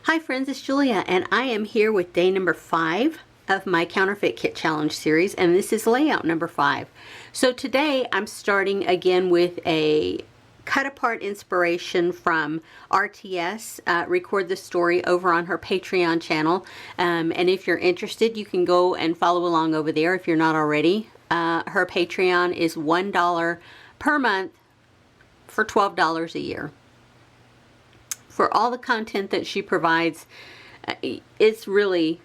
Hi friends, it's Julia and I am here with day number 5 of my Counterfeit Kit Challenge series, and this is layout number 5. So today I'm starting again with a cut apart inspiration from RTS, Record the Story, over on her Patreon channel. And if you're interested, you can go and follow along over there if you're not already. Her Patreon is $1 per month for $12 a year. For all the content that she provides, it's really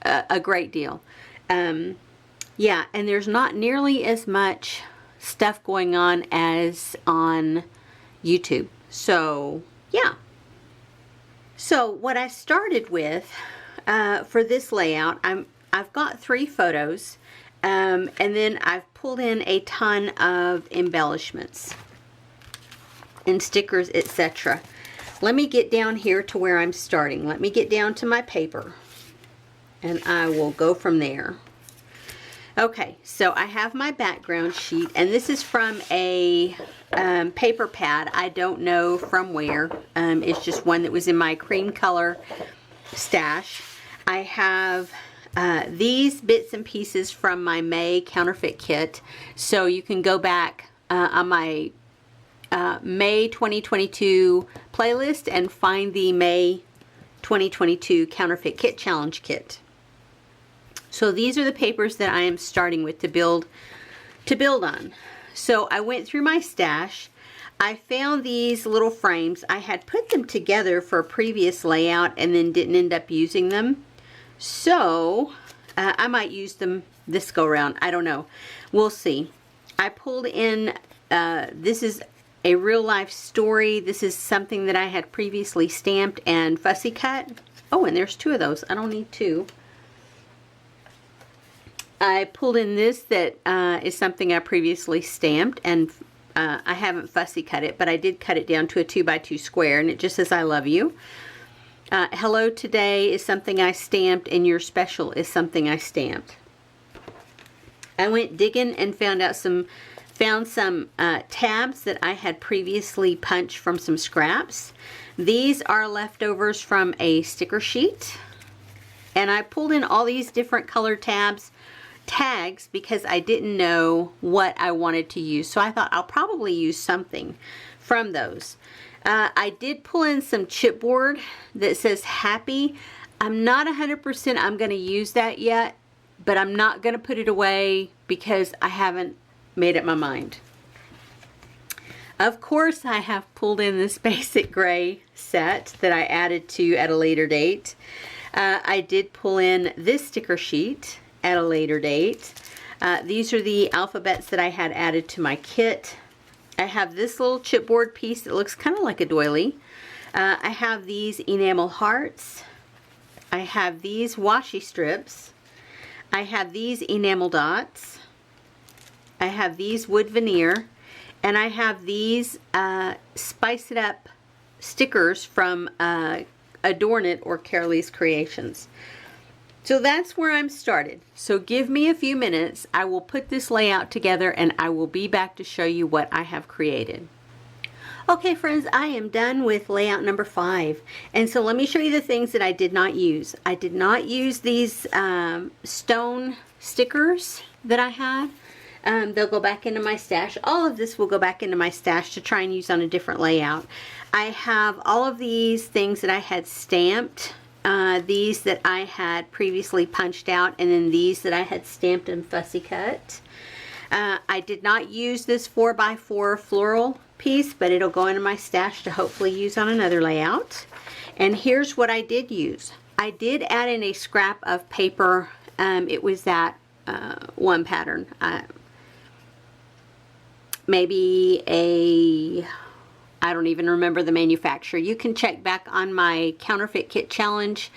a great deal. Yeah, and there's not nearly as much stuff going on as on YouTube. So, yeah. So, what I started with for this layout, I've got 3 photos, and then I've pulled in a ton of embellishments and stickers, etc. Let me get down here to where I'm starting. Let me get down to my paper and I will go from there. Okay, so I have my background sheet, and this is from a paper pad. I don't know from where. It's just one that was in my cream color stash. I have these bits and pieces from my May Counterfeit Kit. So you can go back on my May 2022 playlist and find the May 2022 Counterfeit Kit Challenge Kit. So these are the papers that I am starting with to build on. So I went through my stash. I found these little frames. I had put them together for a previous layout and then didn't end up using them. So I might use them this go around. I don't know. We'll see. I pulled in, this is a real life story. This is something that I had previously stamped and fussy cut. Oh, and there's 2 of those. I don't need 2. I pulled in this that is something I previously stamped, and I haven't fussy cut it, but I did cut it down to a 2x2 square, and it just says I love you. Hello today is something I stamped, and your special is something I stamped. I went digging and found some tabs that I had previously punched from some scraps. These are leftovers from a sticker sheet, and I pulled in all these different color tags because I didn't know what I wanted to use, so I thought I'll probably use something from those. I did pull in some chipboard that says happy. I'm not 100% I'm going to use that yet, but I'm not going to put it away because I haven't made up my mind. Of course, I have pulled in this basic gray set that I added to at a later date. I did pull in this sticker sheet at a later date. These are the alphabets that I had added to my kit. I have this little chipboard piece that looks kind of like a doily. I have these enamel hearts. I have these washi strips. I have these enamel dots. I have these wood veneer, and I have these Spice It Up stickers from Adorn It or Carolee's Creations. So that's where I'm started. So give me a few minutes. I will put this layout together and I will be back to show you what I have created. Okay friends, I am done with layout number 5. And so let me show you the things that I did not use. I did not use these stone stickers that I had. They'll go back into my stash. All of this will go back into my stash to try and use on a different layout. I have all of these things that I had stamped. These that I had previously punched out, and then these that I had stamped and fussy cut. I did not use this 4x4 floral piece, but it'll go into my stash to hopefully use on another layout. And here's what I did use. I did add in a scrap of paper. It was that one pattern. Maybe I don't even remember the manufacturer. You can check back on my Counterfeit Kit Challenge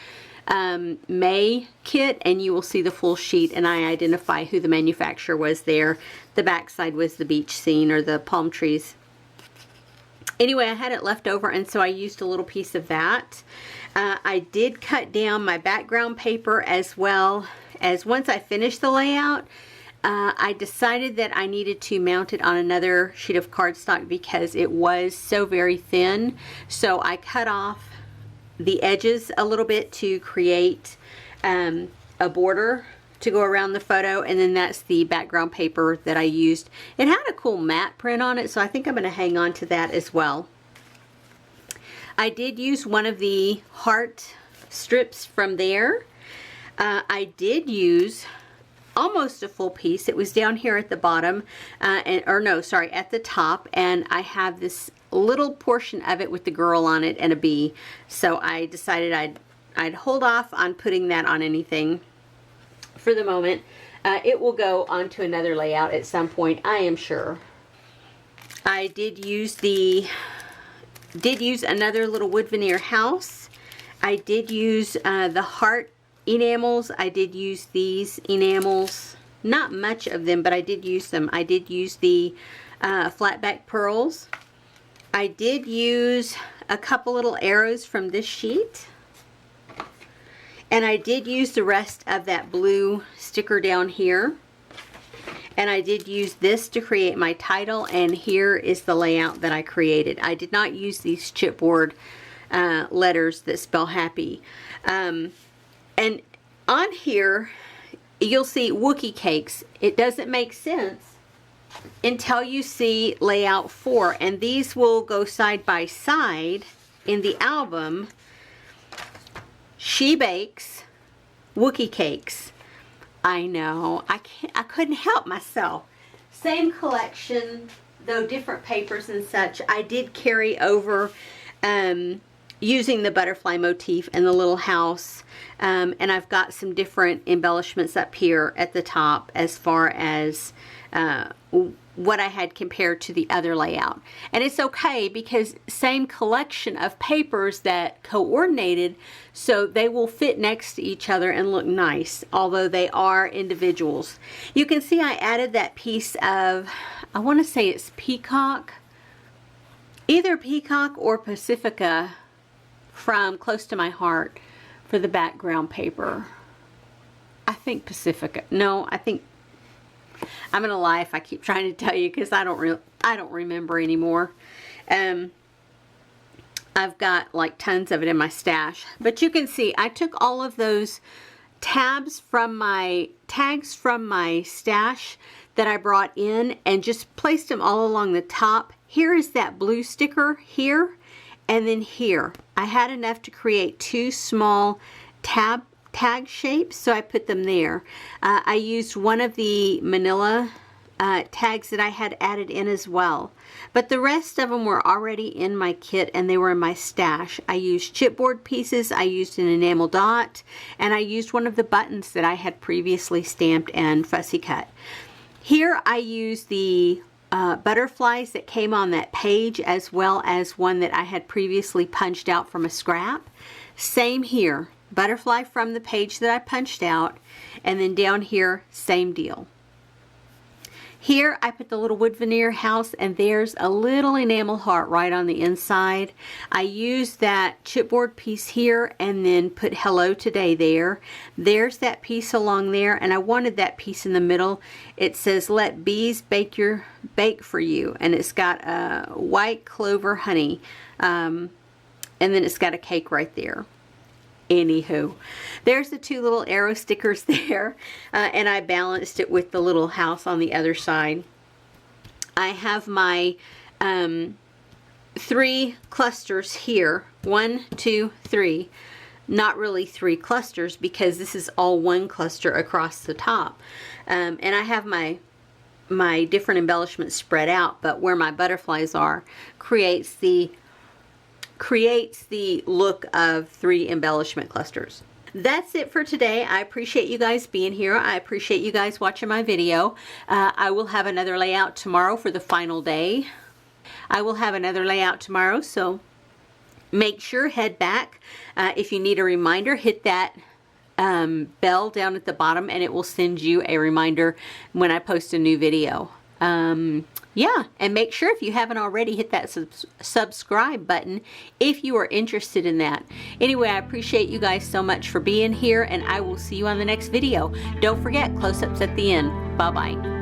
May kit and you will see the full sheet, and I identify who the manufacturer was there. The back side was the beach scene or the palm trees. Anyway, I had it left over, and so I used a little piece of that. I did cut down my background paper, as well as once I finished the layout, I decided that I needed to mount it on another sheet of cardstock because it was so very thin. So I cut off the edges a little bit to create a border to go around the photo, and then that's the background paper that I used. It had a cool matte print on it, so I think I'm going to hang on to that as well. I did use one of the heart strips from there. I did use almost a full piece. It was down here at the bottom, at the top, and I have this little portion of it with the girl on it and a bee. So I decided I'd hold off on putting that on anything for the moment. It will go onto another layout at some point, I am sure. I did use another little wood veneer house. I did use the heart enamels. I did use these enamels. Not much of them, but I did use them. I did use the flat back pearls. I did use a couple little arrows from this sheet. And I did use the rest of that blue sticker down here. And I did use this to create my title, and here is the layout that I created. I did not use these chipboard letters that spell happy. And on here, you'll see Wookie cakes. It doesn't make sense until you see layout 4, and these will go side by side in the album. She bakes Wookie cakes. I know, I couldn't help myself. Same collection, though different papers and such. I did carry over using the butterfly motif and the little house, and I've got some different embellishments up here at the top as far as what I had compared to the other layout. And it's okay because same collection of papers that coordinated, so they will fit next to each other and look nice, although they are individuals. You can see I added that piece of, I want to say it's peacock, either peacock or Pacifica from Close to My Heart for the background paper. I think Pacifica. No, I think, I'm gonna lie if I keep trying to tell you because I don't remember anymore. I've got like tons of it in my stash. But you can see I took all of those tags from my stash that I brought in and just placed them all along the top. Here is that blue sticker here, and then here. I had enough to create 2 small tag shapes, so I put them there. I used one of the manila tags that I had added in as well, but the rest of them were already in my kit and they were in my stash. I used chipboard pieces, I used an enamel dot, and I used one of the buttons that I had previously stamped and fussy cut. Here I used the butterflies that came on that page, as well as one that I had previously punched out from a scrap. Same here. Butterfly from the page that I punched out, and then down here, same deal. Here I put the little wood veneer house, and there's a little enamel heart right on the inside. I used that chipboard piece here and then put hello today there. There's that piece along there, and I wanted that piece in the middle. It says let bees bake for you, and it's got white clover honey, and then it's got a cake right there. Anywho, there's the 2 little arrow stickers there, and I balanced it with the little house on the other side. I have my 3 clusters here. 1, 2, 3. Not really 3 clusters because this is all one cluster across the top. And I have my different embellishments spread out, but where my butterflies are creates the look of 3 embellishment clusters. That's it for today. I appreciate you guys being here. I appreciate you guys watching my video. I will have another layout tomorrow for the final day. I will have another layout tomorrow, so make sure, head back. If you need a reminder, hit that bell down at the bottom and it will send you a reminder when I post a new video. Yeah, and make sure if you haven't already, hit that subscribe button if you are interested in that. Anyway, I appreciate you guys so much for being here, and I will see you on the next video. Don't forget, close-ups at the end. Bye-bye.